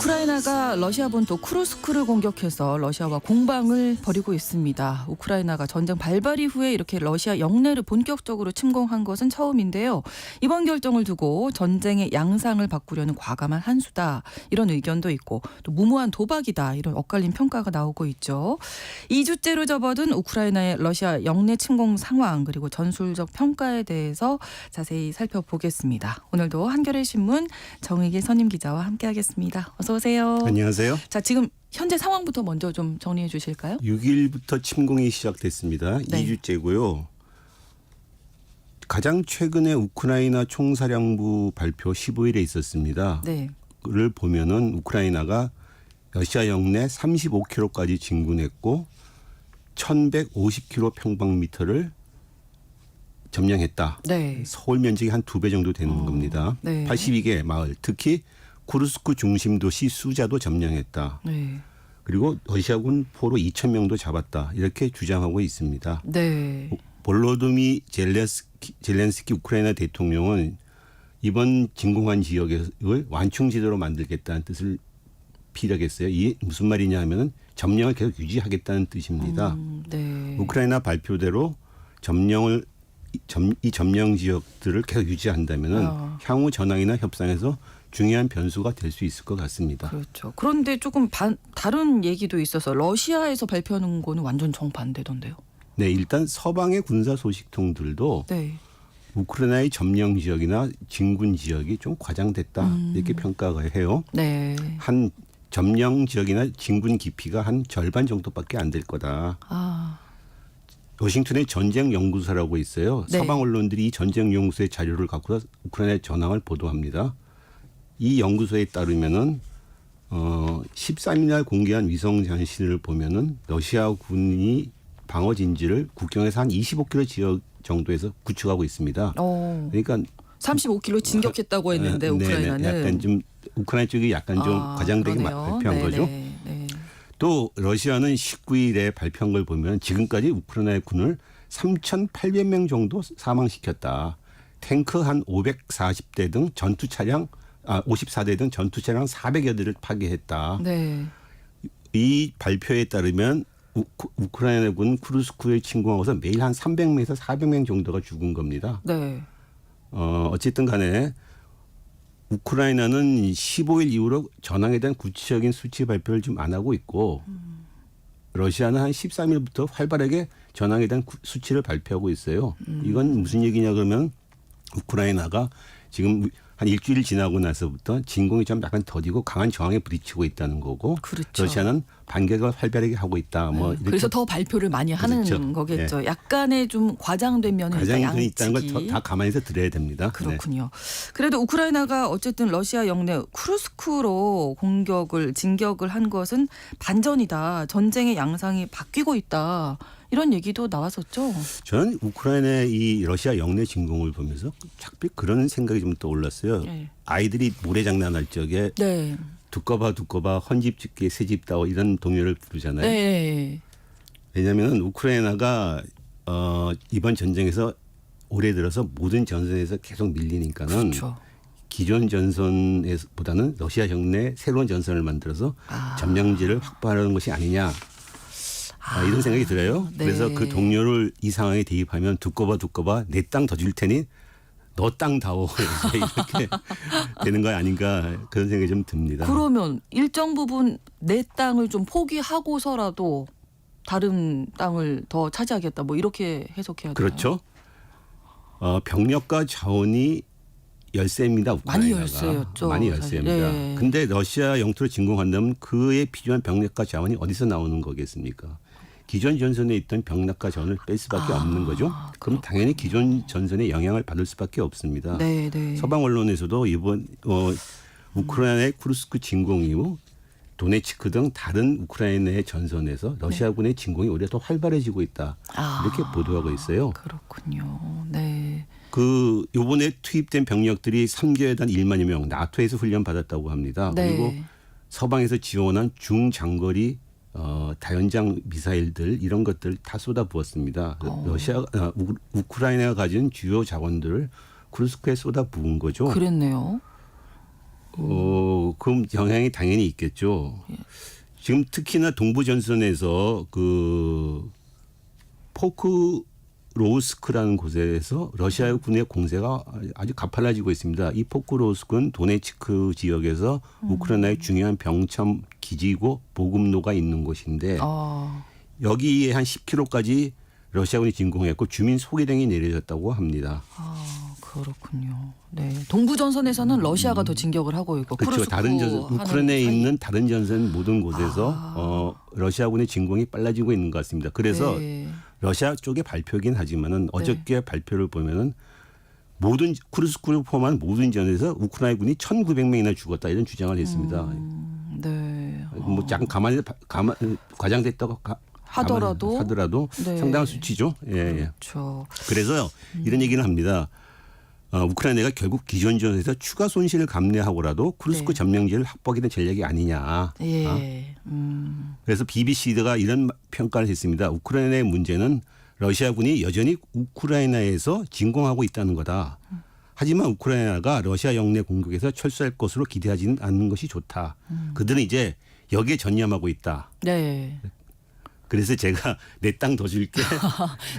우크라이나가 러시아 본토 쿠르스크를 공격해서 러시아와 공방을 벌이고 있습니다. 우크라이나가 전쟁 발발 이후에 이렇게 러시아 영내를 본격적으로 침공한 것은 처음인데요. 이번 결정을 두고 전쟁의 양상을 바꾸려는 과감한 한 수다 이런 의견도 있고 또 무모한 도박이다 이런 엇갈린 평가가 나오고 있죠. 2주째로 접어든 우크라이나의 러시아 영내 침공 상황 그리고 전술적 평가에 대해서 자세히 살펴보겠습니다. 오늘도 한겨레 신문 정의길 선임 기자와 함께하겠습니다. 어서 오세요. 안녕하세요. 자, 지금 현재 상황부터 먼저 좀 정리해 주실까요? 6일부터 침공이 시작됐습니다. 네. 2주째고요. 가장 최근에 우크라이나 총사령부 발표 15일에 있었습니다. 네. 그를 보면은 우크라이나가 러시아 영내 35km까지 진군했고 1,150km 평방미터를 점령했다. 네. 서울 면적이 한 2배 정도 되는 겁니다. 네. 82개 마을, 특히 쿠르스크 중심 도시 수자도 점령했다. 네. 그리고 러시아군 포로 2,000명도 잡았다. 이렇게 주장하고 있습니다. 네. 볼로드미 젤렌스키 우크라이나 대통령은 이번 진공한 지역을 완충지대로 만들겠다는 뜻을 피력했어요. 이게 무슨 말이냐 하면은 점령을 계속 유지하겠다는 뜻입니다. 네. 우크라이나 발표대로 이 점령 지역들을 계속 유지한다면은 향후 전황이나 협상에서 중요한 변수가 될 수 있을 것 같습니다. 그렇죠. 그런데 조금 다른 얘기도 있어서 러시아에서 발표하는 거는 완전 정반대던데요. 네, 일단 서방의 군사 소식통들도 네. 우크라이나의 점령 지역이나 진군 지역이 좀 과장됐다 이렇게 평가가 해요. 네. 한 점령 지역이나 진군 깊이가 한 절반 정도밖에 안 될 거다. 아. 워싱턴의 전쟁 연구소라고 있어요. 네. 서방 언론들이 이 전쟁 연구소의 자료를 갖고 우크라이나의 전황을 보도합니다. 이 연구소에 따르면은 13일 날 공개한 위성 장신을 보면은 러시아 군이 방어 진지를 국경에서 한 25km 지역 정도에서 구축하고 있습니다. 그러니까 35km 진격했다고 했는데 우크라이나는 약간 좀 우크라이나 쪽이 약간 좀 과장되게 그러네요. 발표한 네네. 거죠. 네. 또 러시아는 19일에 발표한 걸 보면 지금까지 우크라이나의 군을 3,800명 정도 사망시켰다. 탱크 한 540대 등 전투 차량 54대 등 전투 차량 400여 대를 파괴했다. 네. 이 발표에 따르면 우크라이나군 쿠르스크에 침공하고서 매일 한 300명에서 400명 정도가 죽은 겁니다. 네. 어쨌든 간에 우크라이나는 15일 이후로 전황에 대한 구체적인 수치 발표를 좀 안 하고 있고 러시아는 한 13일부터 활발하게 전황에 대한 수치를 발표하고 있어요. 이건 무슨 얘기냐 그러면 우크라이나가 지금 한 일주일 지나고 나서부터 진공이 좀 약간 더디고 강한 저항에 부딪히고 있다는 거고 그렇죠. 러시아는 반격을 활발하게 하고 있다. 뭐 이렇게 그래서 더 발표를 많이 하는 그렇죠. 거겠죠. 네. 약간의 좀 과장된 면이 과장이 있다는 걸 다 가만히서 들어야 됩니다. 그렇군요. 그래도 우크라이나가 어쨌든 러시아 영내 쿠르스크로 진격을 한 것은 반전이다. 전쟁의 양상이 바뀌고 있다. 이런 얘기도 나왔었죠. 저는 우크라이나의 이 러시아 영내 진공을 보면서 작별 그런 생각이 좀 떠올랐어요. 네. 아이들이 모래장난할 적에 네. 두꺼봐 헌집 짓기 새집 따오 이런 동요를 부르잖아요. 네. 왜냐하면 우크라이나가 이번 전쟁에서 올해 들어서 모든 전선에서 계속 밀리니까는 그렇죠. 기존 전선보다는 러시아 영내 새로운 전선을 만들어서 점령지를 확보하는 것이 아니냐. 이런 생각이 들어요. 네. 그래서 그 동료를 이 상황에 대입하면 두꺼봐 내 땅 더 줄 테니 너 땅 다오 이렇게 되는 거 아닌가 그런 생각이 좀 듭니다. 그러면 일정 부분 내 땅을 좀 포기하고서라도 다른 땅을 더 차지하겠다. 뭐 이렇게 해석해야 되나요? 그렇죠. 병력과 자원이 열세입니다. 많이 우크라이나가. 열세였죠. 많이 사실. 열세입니다. 네. 근데 러시아 영토를 진공한다면 그에 필요한 병력과 자원이 어디서 나오는 거겠습니까? 기존 전선에 있던 병력과 자원을 뺄 수밖에 없는 거죠. 그럼 당연히 기존 전선에 영향을 받을 수밖에 없습니다. 네. 서방 언론에서도 이번 우크라이나의 쿠르스크 진공 이후 도네츠크 등 다른 우크라이나의 전선에서 러시아군의 진공이 오히려 더 활발해지고 있다. 이렇게 보도하고 있어요. 그렇군요. 네. 요번에 투입된 병력들이 3개월에 단 1만여 명 나토에서 훈련 받았다고 합니다. 네. 그리고 서방에서 지원한 중장거리 다연장 미사일들 이런 것들 다 쏟아부었습니다. 우크라이나가 가진 주요 자원들을 쿠르스크에 쏟아부은 거죠. 그랬네요. 그 영향이 당연히 있겠죠. 지금 특히나 동부 전선에서 그 포크로우스크라는 곳에서 러시아 군의 공세가 아주 가팔라지고 있습니다. 이 포크로우스크는 도네츠크 지역에서 우크라이나의 중요한 병참 기지이고 보급로가 있는 곳인데 여기에 한 10km까지 러시아군이 진공했고 주민 소개령이 내려졌다고 합니다. 그렇군요. 네. 동부 전선에서는 러시아가 더 진격을 하고 있고 그렇죠. 다른 전선, 우크라이나에 있는 다른 전선 모든 곳에서 러시아군의 진공이 빨라지고 있는 것 같습니다. 그래서 네. 러시아 쪽의 발표긴 하지만은 어저께 발표를 보면은 모든 쿠르스크를 포함한 모든 전에서 우크라이나군이 1,900명이나 죽었다 이런 주장을 했습니다. 네. 뭐 약간 과장됐다고 하더라도 네. 상당한 수치죠. 예. 그렇죠. 그래서 이런 얘기를 합니다. 우크라이나가 결국 기존 전선에서 추가 손실을 감내하고라도 쿠르스크 네. 점령지를 확보하게 된 전략이 아니냐. 예. 그래서 BBC가 이런 평가를 했습니다. 우크라이나의 문제는 러시아군이 여전히 우크라이나에서 진공하고 있다는 거다. 하지만 우크라이나가 러시아 영내 공격에서 철수할 것으로 기대하지는 않는 것이 좋다. 그들은 이제 여기에 전념하고 있다. 네. 그래서 제가 내 땅 더 줄게.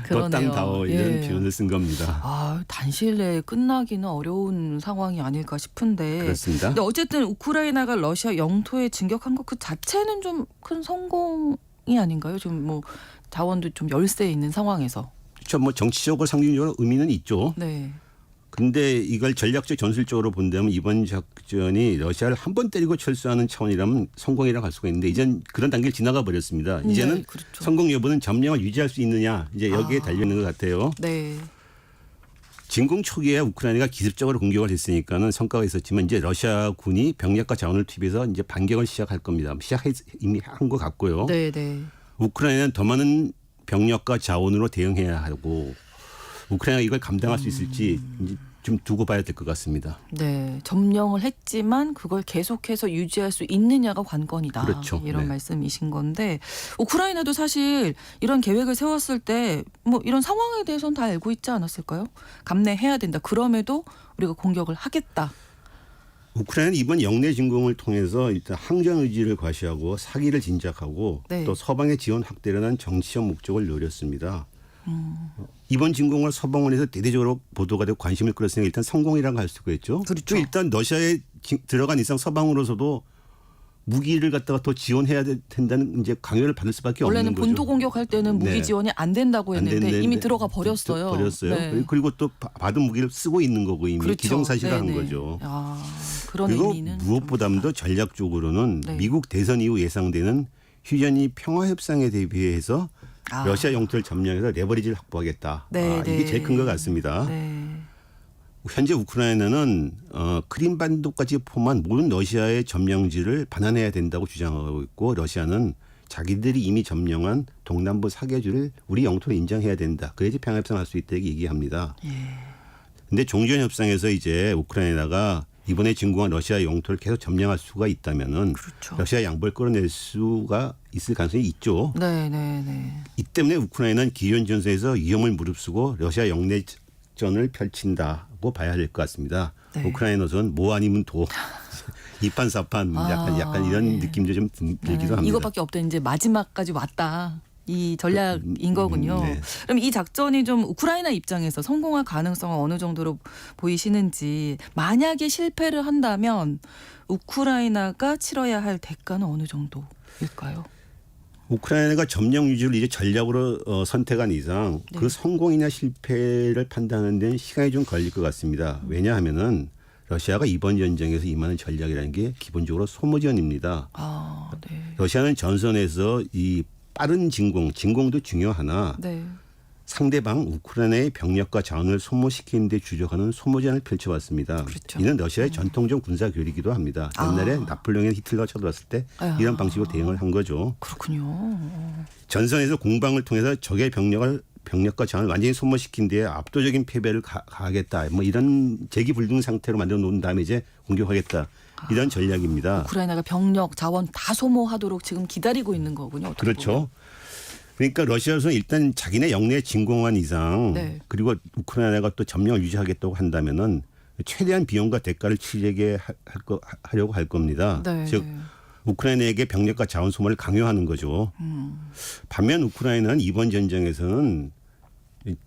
너 땅 다워 이런 예. 표현을 쓴 겁니다. 단시일 내에 끝나기는 어려운 상황이 아닐까 싶은데. 그렇습니다. 근데 어쨌든 우크라이나가 러시아 영토에 진격한 것 그 자체는 좀 큰 성공이 아닌가요? 좀 뭐 자원도 좀 열세에 있는 상황에서. 그렇죠. 뭐 정치적으로 상징적으로 의미는 있죠. 네. 근데 이걸 전략적 전술적으로 본다면 이번 작전이 러시아를 한 번 때리고 철수하는 차원이라면 성공이라고 할 수가 있는데 이젠 그런 단계를 지나가 버렸습니다. 이제는 네, 그렇죠. 성공 여부는 점령을 유지할 수 있느냐 이제 여기에 달려 있는 것 같아요. 네. 진공 초기에 우크라이나가 기습적으로 공격을 했으니까는 성과가 있었지만 이제 러시아군이 병력과 자원을 투입해서 이제 반격을 시작할 겁니다. 이미 한 것 같고요. 네, 네. 우크라이나는 더 많은 병력과 자원으로 대응해야 하고 우크라이나가 이걸 감당할 수 있을지 이제 좀 두고 봐야 될 것 같습니다. 네, 점령을 했지만 그걸 계속해서 유지할 수 있느냐가 관건이다. 그렇죠. 이런 네. 말씀이신 건데 우크라이나도 사실 이런 계획을 세웠을 때 뭐 이런 상황에 대해서는 다 알고 있지 않았을까요? 감내해야 된다. 그럼에도 우리가 공격을 하겠다. 우크라이나는 이번 영내 진공을 통해서 일단 항전 의지를 과시하고 사기를 진작하고 네. 또 서방의 지원 확대를 한 정치적 목적을 노렸습니다. 이번 진공을 서방원에서 대대적으로 보도가 되고 관심을 끌었으니까 일단 성공이라고 할 수가 있죠. 그렇죠. 일단 러시아에 들어간 이상 서방으로서도 무기를 갖다가 더 지원해야 된다는 이제 강요를 받을 수밖에 원래는 없는 거죠. 본토 공격할 때는 무기 네. 지원이 안 된다고 안 했는데 됐는데 이미 들어가 버렸어요. 버렸어요. 네. 그리고 또 받은 무기를 쓰고 있는 거고 이미 그렇죠. 기정사실화한 네네. 거죠. 그런 그리고 의미는 무엇보다도 전략적으로는 네. 미국 대선 이후 예상되는 휴전이 평화협상에 대비해서 러시아 영토를 점령해서 레버리지를 확보하겠다. 네, 이게 네. 제일 큰 것 같습니다. 네. 현재 우크라이나는 크림반도까지 포함한 모든 러시아의 점령지를 반환해야 된다고 주장하고 있고 러시아는 자기들이 이미 점령한 동남부 사계주를 우리 영토로 인정해야 된다. 그래야지 평화협상할 수 있다고 얘기합니다. 그런데 종전협상에서 이제 우크라이나가 이번에 진공한 러시아 영토를 계속 점령할 수가 있다면은 그렇죠. 러시아 양보를 끌어낼 수가 있을 가능성이 있죠. 네, 네, 네. 이 때문에 우크라이나는 기존 전선에서 위험을 무릅쓰고 러시아 영내전을 펼친다고 봐야 할 것 같습니다. 네. 우크라이나는 뭐 아니면 도 이판사판 약간 이런 네. 느낌도 좀 들기도 합니다. 이거밖에 없다. 이제 마지막까지 왔다. 이 전략인 거군요. 네. 그럼 이 작전이 좀 우크라이나 입장에서 성공할 가능성은 어느 정도로 보이시는지 만약에 실패를 한다면 우크라이나가 치러야 할 대가는 어느 정도일까요? 우크라이나가 점령 유지를 이제 전략으로 선택한 이상 네. 그 성공이나 실패를 판단하는 데는 시간이 좀 걸릴 것 같습니다. 왜냐하면은 러시아가 이번 전쟁에서 임하는 전략이라는 게 기본적으로 소모전입니다. 네. 러시아는 전선에서 이 빠른 진공도 중요하나 네. 상대방 우크라이나의 병력과 자원을 소모시키는 데 주력하는 소모전을 펼쳐왔습니다. 그렇죠. 이는 러시아의 전통적 군사 교리이기도 합니다. 옛날에 나폴레옹이 히틀러가 쳐들어왔을 때 이런 방식으로 대응을 한 거죠. 그렇군요. 전선에서 공방을 통해서 적의 병력과 자원을 완전히 소모시킨 뒤에 압도적인 패배를 가하겠다. 뭐 이런 재기불능 상태로 만들어 놓은 다음에 이제 공격하겠다. 이런 전략입니다. 우크라이나가 병력, 자원 다 소모하도록 지금 기다리고 있는 거군요. 어떻게 그렇죠. 보면. 그러니까 러시아에서는 일단 자기네 영내에 진공한 이상 네. 그리고 우크라이나가 또 점령을 유지하겠다고 한다면은 최대한 비용과 대가를 치르게 하려고 할 겁니다. 네. 즉 우크라이나에게 병력과 자원 소모를 강요하는 거죠. 반면 우크라이나는 이번 전쟁에서는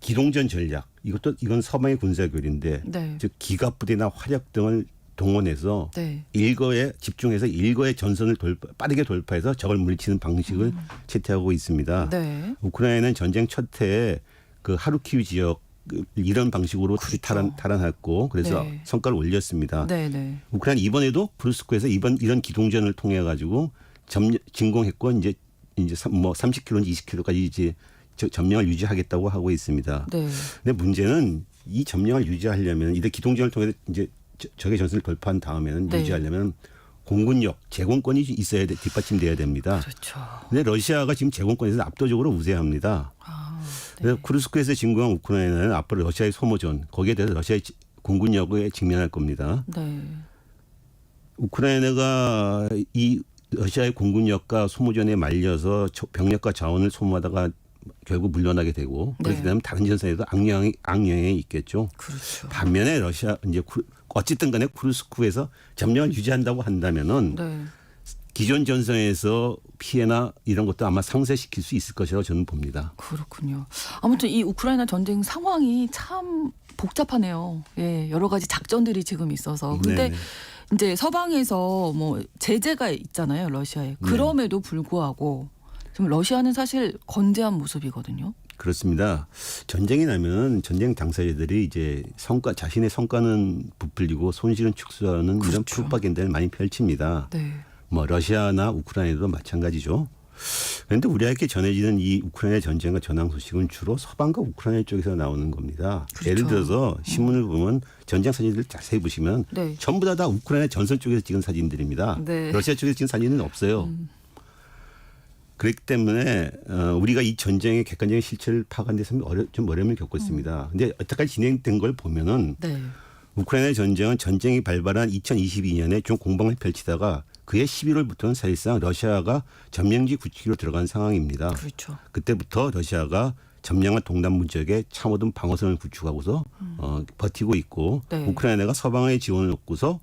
기동전 전략 이건 서방의 군사교리인데 네. 즉 기갑부대나 화력 등을 동원해서 네. 일거에 집중해서 일거의 전선을 빠르게 돌파해서 적을 물리치는 방식을 채택하고 있습니다. 네. 우크라이나는 전쟁 첫 해에 그 하루키우 지역 이런 방식으로 다시 탈환했고 그래서 네. 성과를 올렸습니다. 네. 네. 우크라이나 이번에도 브루스크에서 이런 기동전을 통해 가지고 진공했고 이제 뭐 30km인지 20km까지 이제 점령을 유지하겠다고 하고 있습니다. 네. 근데 문제는 이 점령을 유지하려면 이들 기동전을 통해서 이제 적의 전선을 돌파한 다음에는 네. 유지하려면 공군력, 제공권이 있어야 뒷받침돼야 됩니다. 그렇죠. 근데 러시아가 지금 제공권에서 압도적으로 우세합니다. 네. 그래서 쿠르스크에서 진공한 우크라이나는 앞으로 러시아의 소모전, 거기에 대해서 러시아의 공군력에 직면할 겁니다. 네. 우크라이나가 이 러시아의 공군력과 소모전에 말려서 병력과 자원을 소모하다가 결국 물러나게 되고 그렇게 네. 되면 다른 전선에도 악영향이 있겠죠. 그렇죠. 반면에 러시아 이제 어쨌든 간에 쿠르스크에서 점령을 유지한다고 한다면은 네. 기존 전선에서 피해나 이런 것도 아마 상쇄시킬 수 있을 것이라고 저는 봅니다. 그렇군요. 아무튼 이 우크라이나 전쟁 상황이 참 복잡하네요. 예, 여러 가지 작전들이 지금 있어서. 근데 네네. 이제 서방에서 뭐 제재가 있잖아요, 러시아에. 그럼에도 불구하고 지금 러시아는 사실 건재한 모습이거든요. 그렇습니다. 전쟁이 나면 전쟁 당사자들이 이제 자신의 성과는 부풀리고 손실은 축소하는 그렇죠. 이런 프로파간다를 많이 펼칩니다. 네. 뭐 러시아나 우크라이나도 마찬가지죠. 그런데 우리에게 전해지는 이 우크라이나 전쟁과 전황 소식은 주로 서방과 우크라이나 쪽에서 나오는 겁니다. 그렇죠. 예를 들어서 신문을 보면 전쟁 사진들을 자세히 보시면 네. 전부 다 우크라이나 전선 쪽에서 찍은 사진들입니다. 네. 러시아 쪽에서 찍은 사진은 없어요. 그렇기 때문에 우리가 이 전쟁의 객관적인 실체를 파악하는 데서 좀 어려움을 겪고 있습니다. 그런데 여태까지 진행된 걸 보면은 네. 우크라이나 전쟁은 전쟁이 발발한 2022년에 좀 공방을 펼치다가 그해 11월부터는 사실상 러시아가 점령지 구축기로 들어간 상황입니다. 그렇죠. 그때부터 러시아가 점령한 동남부 지역에 참호든 방어선을 구축하고서 버티고 있고 네. 우크라이나가 서방의 지원을 얻고서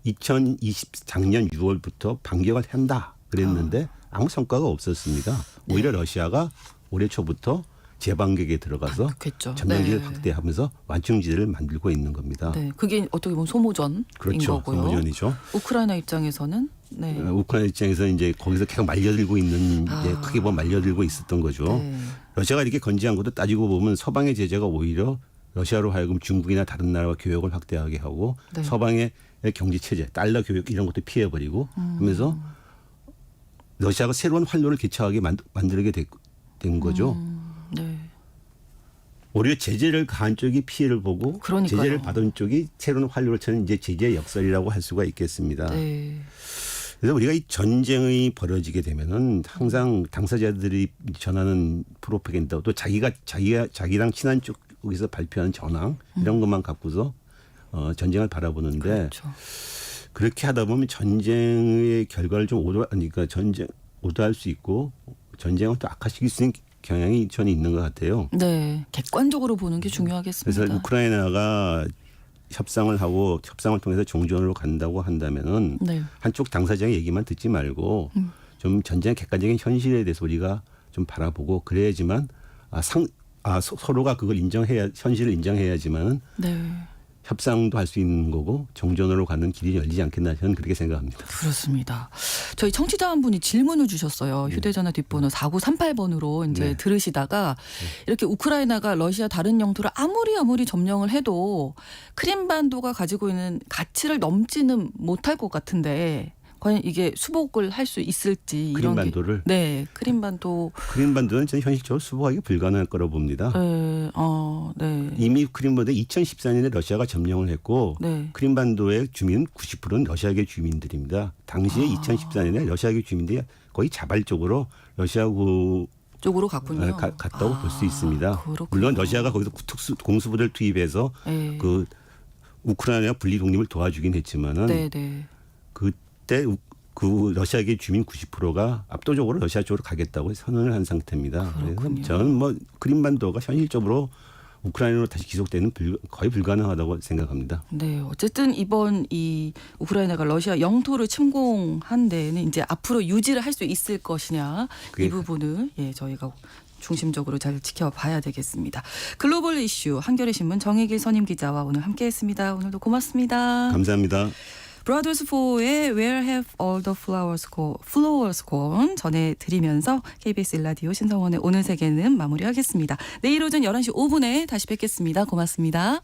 2020 작년 6월부터 반격을 한다 그랬는데 아무 성과가 없었습니다. 오히려 러시아가 올해 초부터 재반격에 들어가서 그렇겠죠. 점령지를 네. 확대하면서 완충지대를 만들고 있는 겁니다. 네, 그게 어떻게 보면 소모전인 그렇죠. 거고요. 소모전이죠. 우크라이나 입장에서는 네. 우크라이나 입장에서 이제 거기서 계속 말려들고 있는 이제 크게 보면 말려들고 있었던 거죠. 네. 러시아가 이렇게 건재한 것도 따지고 보면 서방의 제재가 오히려 러시아로 하여금 중국이나 다른 나라와 교역을 확대하게 하고 네. 서방의 경제 체제, 달러 교역 이런 것도 피해버리고 하면서 러시아가 새로운 활로를 개척하게 만들게 된 거죠. 네. 오히려 제재를 가한 쪽이 피해를 보고 그러니까요. 제재를 받은 쪽이 새로운 활로를 쳐는 이제 제재의 역설이라고 할 수가 있겠습니다. 네. 그래서 우리가 이 전쟁이 벌어지게 되면은 항상 당사자들이 전하는 프로파간다 또 자기랑 친한 쪽에서 발표하는 전황 이런 것만 갖고서 전쟁을 바라보는데 그렇죠. 그렇게 하다 보면 전쟁의 결과를 좀 오도할 수 있고 전쟁을 또 악화시킬 수 있는 경향이 저는 있는 것 같아요. 네, 객관적으로 보는 게 중요하겠습니다. 그래서 우크라이나가 협상을 통해서 종전으로 간다고 한다면은 네. 한쪽 당사자의 얘기만 듣지 말고 좀 전쟁의 객관적인 현실에 대해서 우리가 좀 바라보고 그래야지만 서로가 그걸 현실을 인정해야지만은 네. 협상도 할 수 있는 거고 종전으로 가는 길이 열리지 않겠나 저는 그렇게 생각합니다. 그렇습니다. 저희 청취자 한 분이 질문을 주셨어요. 휴대전화 뒷번호 4938번으로 이제 네. 들으시다가 이렇게 우크라이나가 러시아 다른 영토를 아무리 점령을 해도 크림반도가 가지고 있는 가치를 넘지는 못할 것 같은데 과연 이게 수복을 할 수 있을지 이런 크림반도를 네, 크림반도는 저는 현실적으로 수복하기 불가능할 거라고 봅니다. 네. 이미 크림반도 2014년에 러시아가 점령을 했고 네. 크림반도의 주민 90%는 러시아계 주민들입니다. 당시에 2014년에 러시아계 주민들이 거의 자발적으로 러시아고 쪽으로 갔군요. 갔다고 볼 수 있습니다. 그렇군요. 물론 러시아가 거기서 특수 공수부대를 투입해서 네. 그 우크라이나 분리 독립을 도와주긴 했지만은 네. 그때 그 러시아계 주민 90%가 압도적으로 러시아 쪽으로 가겠다고 선언을 한 상태입니다. 그렇군요. 그래서 저는 뭐 크림반도가 현실적으로 우크라이나로 다시 기속되는 거의 불가능하다고 생각합니다. 네, 어쨌든 이번 이 우크라이나가 러시아 영토를 침공한 데에는 이제 앞으로 유지를 할 수 있을 것이냐 이 부분을 저희가 중심적으로 잘 지켜봐야 되겠습니다. 글로벌 이슈 한겨레 신문 정혜길 선임 기자와 오늘 함께했습니다. 오늘도 고맙습니다. 감사합니다. 브라더스 4의 Where Have All the Flowers Gone 전해드리면서 KBS 1라디오 신성원의 오늘 세계는 마무리하겠습니다. 내일 오전 11시 5분에 다시 뵙겠습니다. 고맙습니다.